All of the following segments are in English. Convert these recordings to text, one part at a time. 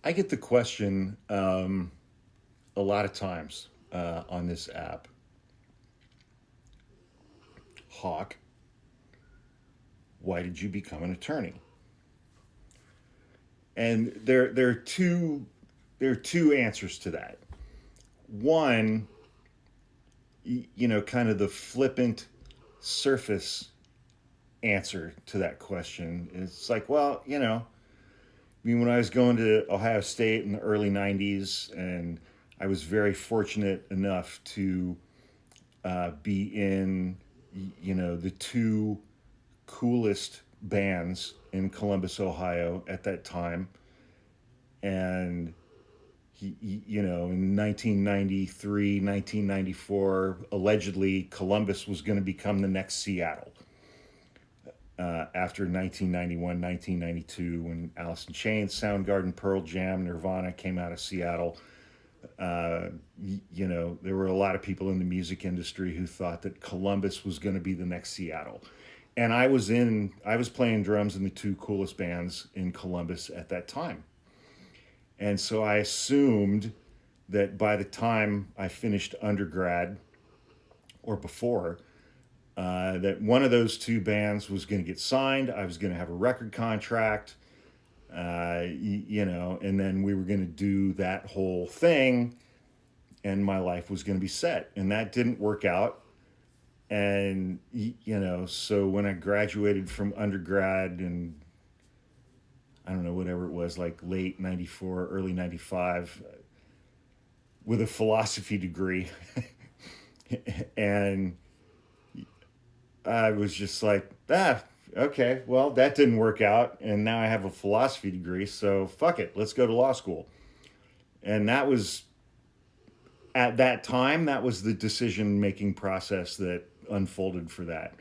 I get the question a lot of times on this app, Hawk, why did you become an attorney? And there are two answers to that. One, kind of the flippant surface answer to that question. It's like, well, when I was going to Ohio State in the early 90s, and I was very fortunate enough to be in, the two coolest bands in Columbus, Ohio at that time. And, in 1993, 1994, allegedly Columbus was going to become the next Seattle. After 1991, 1992, when Alice in Chains, Soundgarden, Pearl Jam, Nirvana came out of Seattle, there were a lot of people in the music industry who thought that Columbus was going to be the next Seattle. And I was playing drums in the two coolest bands in Columbus at that time. And so I assumed that by the time I finished undergrad or before, that one of those two bands was going to get signed. I was going to have a record contract, and then we were going to do that whole thing, and my life was going to be set. And that didn't work out. And, so when I graduated from undergrad and I don't know, whatever it was, like late 94, early 95, with a philosophy degree, and I was just like, okay, well, that didn't work out. And now I have a philosophy degree. So fuck it. Let's go to law school. And that was, at that time, that was the decision making process that unfolded for that.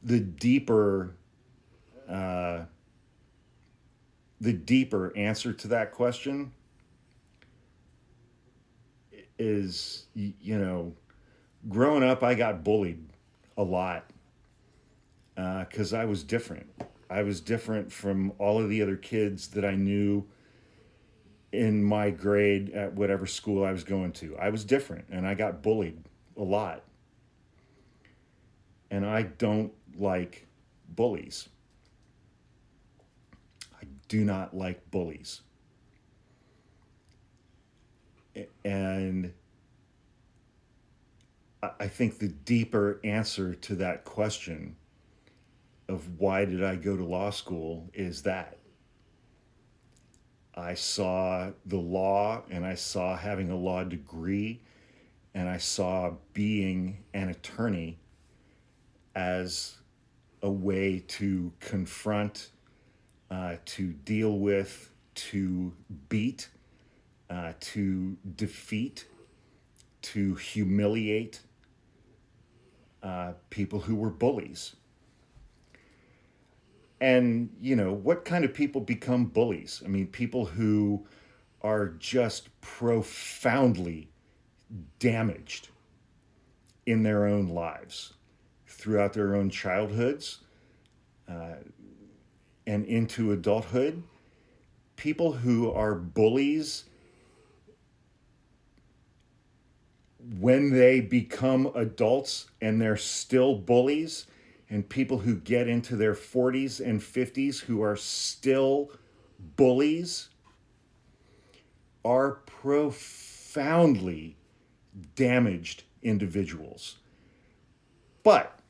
The deeper, uh, the deeper answer to that question is, growing up, I got bullied a lot because I was different. I was different from all of the other kids that I knew in my grade at whatever school I was going to. I was different and I got bullied a lot. And I don't like bullies. I do not like bullies. And I think the deeper answer to that question of why did I go to law school is that I saw the law and I saw having a law degree and I saw being an attorney as a way to confront, to deal with, to beat, to defeat, to humiliate people who were bullies. And, what kind of people become bullies? I mean, people who are just profoundly damaged in their own lives throughout their own childhoods and into adulthood. People who are bullies when they become adults and they're still bullies, and people who get into their 40s and 50s who are still bullies are profoundly damaged individuals. But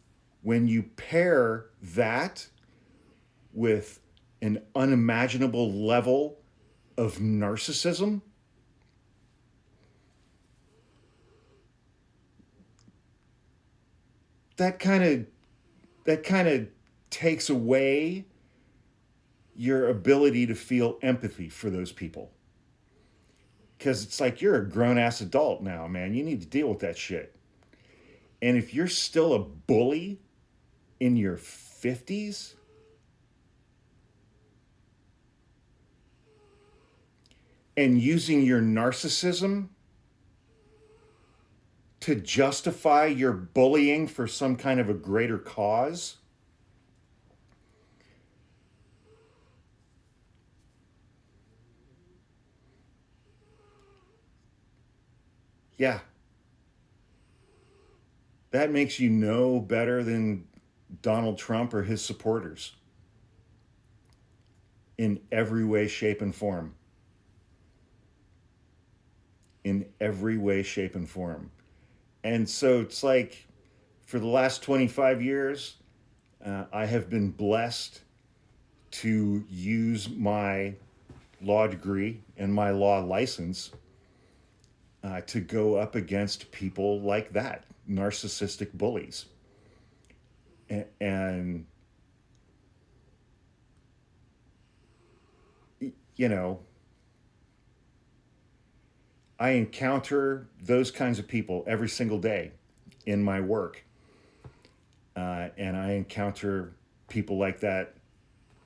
when you pair that with an unimaginable level of narcissism, that kind of takes away your ability to feel empathy for those people. Because it's like, you're a grown ass adult now, man. You need to deal with that shit. And if you're still a bully in your 50s, and using your narcissism to justify your bullying for some kind of a greater cause, Yeah, that makes you no better than Donald Trump or his supporters in every way, shape, and form. In every way, shape, and form. And so it's like for the last 25 years, I have been blessed to use my law degree and my law license to go up against people like that, narcissistic bullies. And you know, I encounter those kinds of people every single day in my work. And I encounter people like that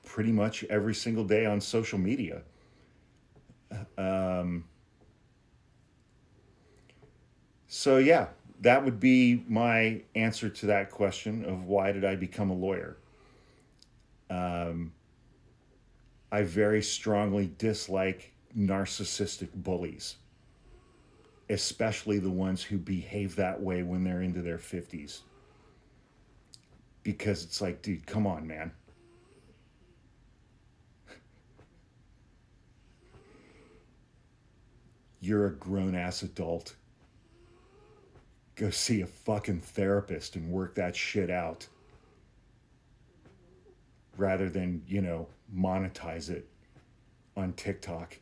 pretty much every single day on social media. Um, so, yeah, that would be my answer to that question of why did I become a lawyer? Um, I very strongly dislike narcissistic bullies, especially the ones who behave that way when they're into their 50s. Because it's like, dude, come on, man. You're a grown ass adult. Go see a fucking therapist and work that shit out rather than, monetize it on TikTok.